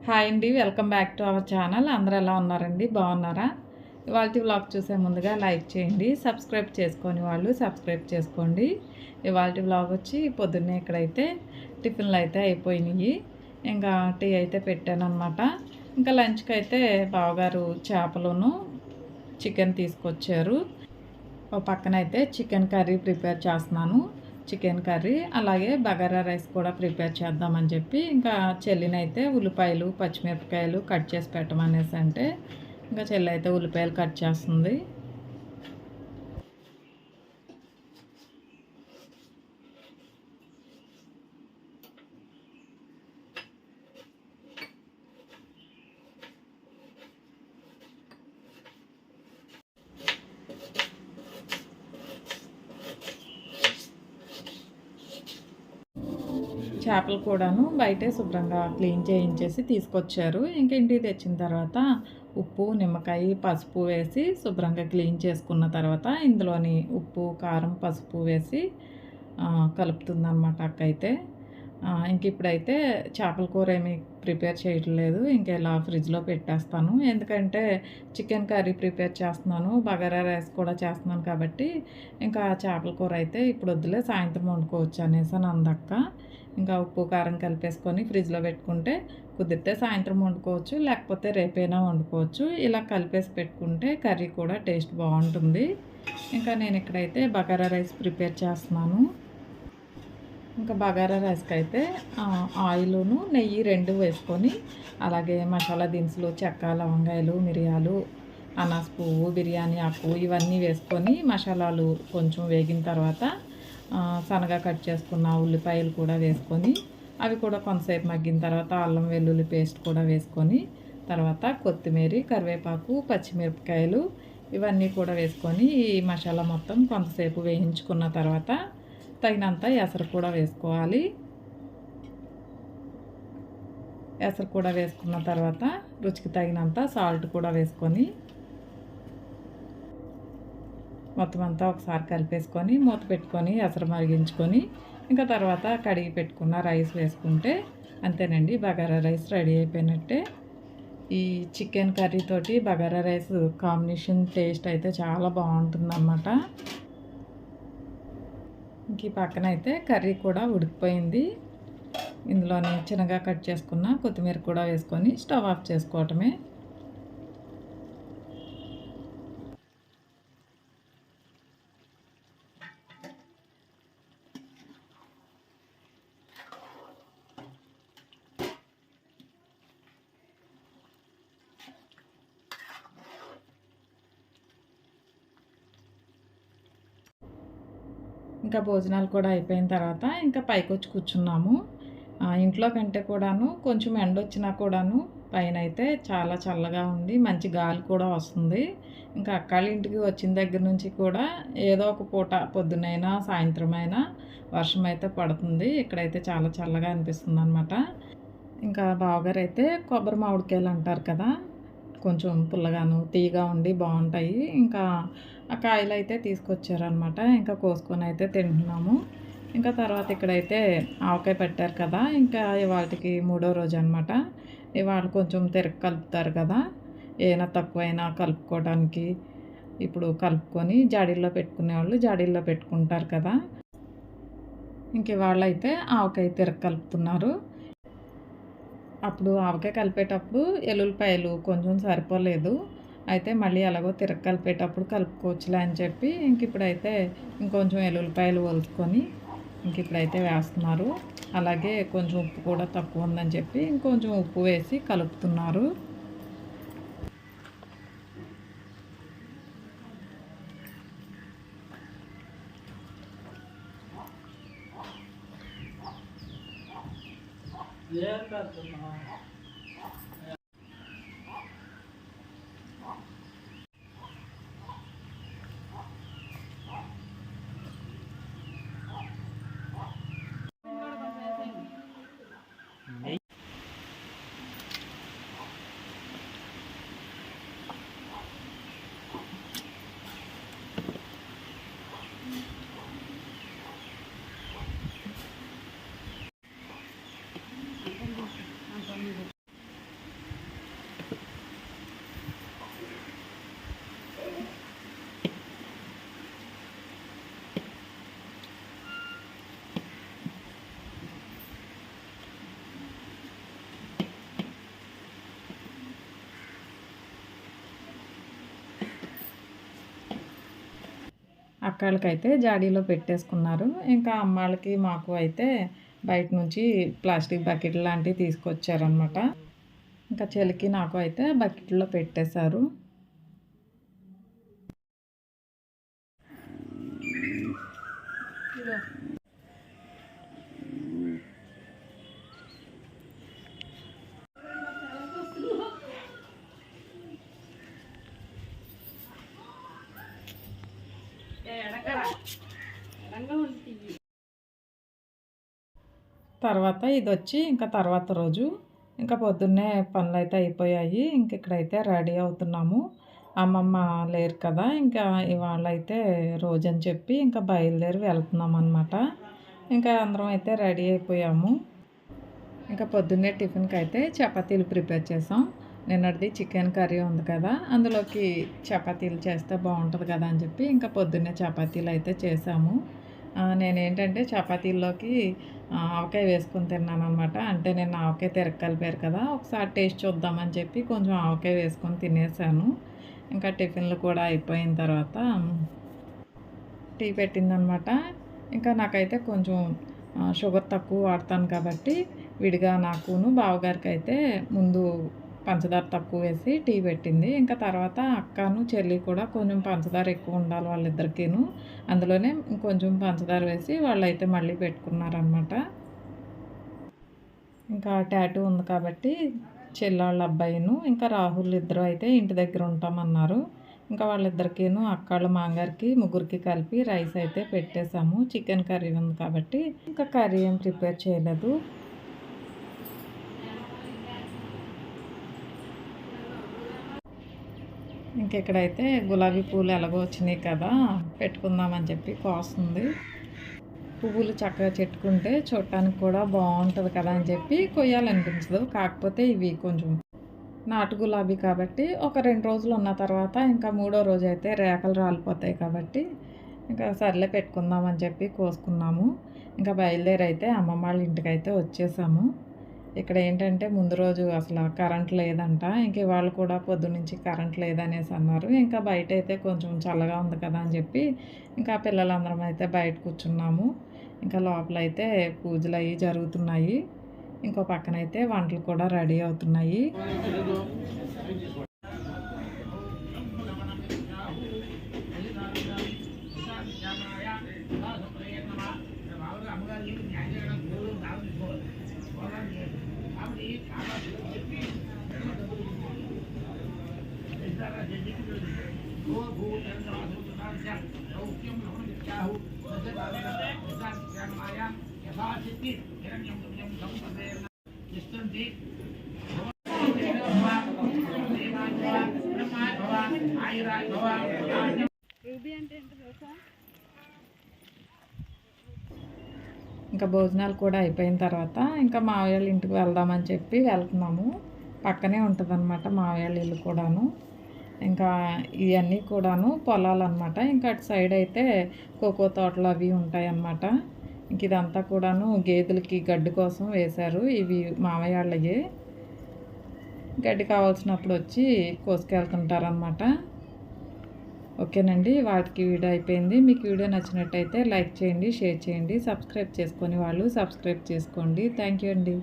Hi అండి, welcome back to our channel. అందరూ ఎలా ఉన్నారండి? బాగున్నారా? ఇవాల్టి వ్లాగ్ చూసే ముందుగా లైక్ చేయండి, సబ్స్క్రైబ్ చేసుకొని వాళ్ళు సబ్స్క్రైబ్ చేసుకోండి. ఇవాల్టి వ్లాగ్ వచ్చి పొద్దున్నే ఇక్కడైతే టిఫిన్లు అయితే అయిపోయినాయి. ఇంకా టీ అయితే పెట్టానమాట. ఇంకా లంచ్కి అయితే బావగారు చేపలను చికెన్ తీసుకొచ్చారు. ఓ పక్కనైతే చికెన్ కర్రీ ప్రిపేర్ చేస్తున్నాను. చికెన్ కర్రీ అలాగే బగారా రైస్ కూడా ప్రిపేర్ చేద్దామని చెప్పి ఇంకా చెల్లినైతే ఉల్లిపాయలు పచ్చిమిరపకాయలు కట్ చేసి పెట్టమనేసి అంటే ఇంకా చెల్లి అయితే ఉల్లిపాయలు కట్ చేస్తుంది. చేపలు కూడాను బయటే శుభ్రంగా క్లీన్ చేయించేసి తీసుకొచ్చారు. ఇంక ఇంటికి తెచ్చిన తర్వాత ఉప్పు నిమ్మకాయ పసుపు వేసి శుభ్రంగా క్లీన్ చేసుకున్న తర్వాత ఇందులోని ఉప్పు కారం పసుపు వేసి కలుపుతుందన్నమాట అక్క అయితే. ఇంక ఇప్పుడైతే చేపల కూర ఏమి ప్రిపేర్ చేయట్లేదు, ఇంక ఇలా ఫ్రిడ్జ్లో పెట్టేస్తాను. ఎందుకంటే చికెన్ కర్రీ ప్రిపేర్ చేస్తున్నాను, బగారా రైస్ కూడా చేస్తున్నాను కాబట్టి ఇంకా చేపల కూర అయితే ఇప్పుడు వద్దులే సాయంత్రం వండుకోవచ్చు అనేసి అని అందక్క. ఇంకా ఉప్పు కారం కలిపేసుకొని ఫ్రిడ్జ్లో పెట్టుకుంటే కుదిరితే సాయంత్రం వండుకోవచ్చు, లేకపోతే రేపైనా వండుకోవచ్చు. ఇలా కలిపేసి పెట్టుకుంటే కర్రీ కూడా టేస్ట్ బాగుంటుంది. ఇంకా నేను ఇక్కడైతే బగారా రైస్ ప్రిపేర్ చేస్తున్నాను. ఇంకా బగారా రైస్కి అయితే ఆయిలును నెయ్యి రెండు వేసుకొని అలాగే మసాలా దినుసులు చెక్క లవంగాయలు మిరియాలు అనాస పువ్వు బిర్యానీ ఆకు ఇవన్నీ వేసుకొని మసాలాలు కొంచెం వేగిన తర్వాత సన్నగా కట్ చేసుకున్న ఉల్లిపాయలు కూడా వేసుకొని అవి కూడా కొంతసేపు మగ్గిన తర్వాత అల్లం వెల్లుల్లి పేస్ట్ కూడా వేసుకొని తర్వాత కొత్తిమీర కరివేపాకు పచ్చిమిరపకాయలు ఇవన్నీ కూడా వేసుకొని ఈ మసాలా మొత్తం కొంతసేపు వేయించుకున్న తర్వాత తగినంత ఎసరు కూడా వేసుకోవాలి. ఎసరు కూడా వేసుకున్న తర్వాత రుచికి తగినంత సాల్ట్ కూడా వేసుకొని మొత్తం అంతా ఒకసారి కలిపేసుకొని మూత పెట్టుకొని ఎసరు మరిగించుకొని ఇంకా తర్వాత కడిగి పెట్టుకున్న రైస్ వేసుకుంటే అంతేనండి, బగారా రైస్ రెడీ అయిపోయినట్టే. ఈ చికెన్ కర్రీ తోటి బగారా రైస్ కాంబినేషన్ టేస్ట్ అయితే చాలా బాగుంటుందన్నమాట. ఇంక ఈ పక్కన అయితే కర్రీ కూడా ఉడికిపోయింది. ఇందులోని చిన్నగా కట్ చేసుకున్న కొత్తిమీర కూడా వేసుకొని స్టవ్ ఆఫ్ చేసుకోవటమే. ఇంకా భోజనాలు కూడా అయిపోయిన తర్వాత ఇంకా పైకి వచ్చి కూర్చున్నాము. ఇంట్లో కంటే కూడాను కొంచెం ఎండ వచ్చినా కూడాను పైన అయితే చాలా చల్లగా ఉంది, మంచి గాలి కూడా వస్తుంది. ఇంకా అక్కాళ్ళ ఇంటికి వచ్చిన దగ్గర నుంచి కూడా ఏదో ఒక పూట పొద్దునైనా సాయంత్రం అయినా వర్షం అయితే పడుతుంది. ఇక్కడైతే చాలా చల్లగా అనిపిస్తుంది అనమాట. ఇంకా బావగారు అయితే కొబ్బరి మామిడికాయలు అంటారు కదా, కొంచెం పుల్లగాను తీయగా ఉండి బాగుంటాయి. ఇంకా ఆ కాయలు అయితే తీసుకొచ్చారనమాట. ఇంకా కోసుకొని అయితే తింటున్నాము. ఇంకా తర్వాత ఇక్కడైతే ఆవకాయ పెట్టారు కదా, ఇంకా ఇవాళకి మూడో రోజు అనమాట. ఇవాళ కొంచెం తిరగ కలుపుతారు కదా, ఏమైనా తక్కువైనా కలుపుకోవడానికి ఇప్పుడు కలుపుకొని జాడీల్లో పెట్టుకునే వాళ్ళు జాడీల్లో పెట్టుకుంటారు కదా. ఇంక ఇవాళ అయితే ఆవకాయ తిరగ కలుపుతున్నారు. అప్పుడు ఆవకాయ కలిపేటప్పుడు ఎల్లుల్లిపాయలు కొంచెం సరిపోలేదు, అయితే మళ్ళీ ఎలాగో తిరగ కలిపేటప్పుడు కలుపుకోవచ్చులే అని చెప్పి ఇంక ఇప్పుడైతే ఇంకొంచెం ఎల్లుల్లిపాయలు వలుచుకొని ఇంక ఇప్పుడైతే వేస్తున్నారు. అలాగే కొంచెం ఉప్పు కూడా తక్కువ ఉందని చెప్పి ఇంకొంచెం ఉప్పు వేసి కలుపుతున్నారు. అక్కాళ్ళకైతే జాడీలో పెట్టేసుకున్నారు. ఇంకా అమ్మాళ్ళకి మాకు అయితే బయట నుంచి ప్లాస్టిక్ బకెట్ లాంటివి తీసుకొచ్చారనమాట. ఇంకా చెల్లికి నాకు అయితే బకెట్లో పెట్టేశారు. తర్వాత ఇదొచ్చి ఇంకా తర్వాత రోజు ఇంకా పొద్దున్నే పనులైతే అయిపోయాయి. ఇంక ఇక్కడైతే రెడీ అవుతున్నాము. అమ్మమ్మ లేరు కదా! ఇంకా ఇవాళైతే రోజని చెప్పి ఇంకా బయలుదేరి వెళ్తున్నామనమాట. ఇంకా అందరం అయితే రెడీ అయిపోయాము. ఇంకా పొద్దున్నే టిఫిన్‌కైతే చపాతీలు ప్రిపేర్ చేసాం. నిన్నటిది చికెన్ కర్రీ ఉంది కదా! అందులోకి చపాతీలు చేస్తే బావుంటది కదా! అని చెప్పి ఇంకా పొద్దున్నే చపాతీలు అయితే చేసాము. నేనేంటంటే చపాతీల్లోకి ఆవకాయ వేసుకొని తిన్నాననమాట. అంటే నిన్న ఆవకాయ తిరగ కలిపారు కదా! ఒకసారి టేస్ట్ చూద్దామని చెప్పి కొంచెం ఆవకాయ వేసుకొని తినేసాను. ఇంకా టిఫిన్‌లు కూడా అయిపోయిన తర్వాత టీ పెట్టిందనమాట. ఇంకా నాకైతే కొంచెం షుగర్ తక్కువ వాడతాను కాబట్టి విడిగా నాకును బావగారికైతే ముందు పంచదార తక్కువ వేసి టీ పెట్టింది. ఇంకా తర్వాత అక్కను, చెల్లి కూడా కొంచెం పంచదార ఎక్కువ ఉండాలి వాళ్ళిద్దరికీను. అందులోనే కొంచెం పంచదార వేసి వాళ్ళైతే మళ్ళీ పెట్టుకున్నారనమాట. ఇంకా టాటూ ఉంది కాబట్టి చెల్లాళ్ళ అబ్బాయిను, ఇంకా రాహుల్ ఇద్దరు అయితే ఇంటి దగ్గర ఉంటామన్నారు. ఇంకా వాళ్ళిద్దరికీను అక్కాళ్ళ మాంగారికి ముగ్గురికి కలిపి రైస్ అయితే పెట్టేశాము. చికెన్ కర్రీ ఉంది కాబట్టి ఇంకా కర్రీ ఏం ప్రిపేర్ చేయలేదు. ఇంకెక్కడైతే గులాబీ పూలు ఎలాగో వచ్చినాయి కదా, పెట్టుకుందామని చెప్పి కోస్తుంది. పువ్వులు చక్కగా చెట్టుకుంటే చూడటానికి కూడా బాగుంటుంది కదా అని చెప్పి కొయ్యాలనిపించదు. కాకపోతే ఇవి కొంచెం నాటు గులాబీ కాబట్టి ఒక 2 రోజులు ఉన్న తర్వాత ఇంకా మూడో రోజు అయితే రేఖలు రాలిపోతాయి కాబట్టి ఇంకా సర్లే పెట్టుకుందామని చెప్పి కోసుకున్నాము. ఇంకా బయలుదేరి అయితే అమ్మమ్మ వాళ్ళ ఇంటికైతే వచ్చేసాము. ఇక్కడ ఏంటంటే ముందు రోజు అసలు కరెంట్ లేదంట. ఇంక ఇవాళ కూడా పొద్దున్నుంచి కరెంట్ లేదనేసి అన్నారు. ఇంకా బయట అయితే కొంచెం చల్లగా ఉంది కదా అని చెప్పి ఇంకా పిల్లలందరం అయితే బయట కూర్చున్నాము. ఇంకా లోపలైతే పూజలు అవి జరుగుతున్నాయి. ఇంకో పక్కనైతే వంటలు కూడా రెడీ అవుతున్నాయి. ఇంకా భోజనాలు కూడా అయిపోయిన తర్వాత ఇంకా మావయ్య వాళ్ళ ఇంటికి వెళ్దామని చెప్పి వెళ్తున్నాము. పక్కనే ఉంటుందన్నమాట మావయ్య వాళ్ళ ఇల్లు కూడాను. ఇంకా ఇవన్నీ కూడాను పొలాలన్నమాట. ఇంకా అటు సైడ్ అయితే కోకో తోటలు అవి ఉంటాయన్నమాట. ఇంక ఇదంతా కూడాను గేదెలకి గడ్డి కోసం వేశారు. ఇవి మావయ్య వాళ్ళయే. గడ్డి కావాల్సినప్పుడు వచ్చి కోసుకెళ్తుంటారనమాట. ఓకేనండి, వాటికి వీడియో అయిపోయింది. మీకు వీడియో నచ్చినట్టయితే లైక్ చేయండి, షేర్ చేయండి, సబ్స్క్రైబ్ చేసుకొని వాళ్ళు సబ్స్క్రైబ్ చేసుకోండి. థ్యాంక్ యూ అండి.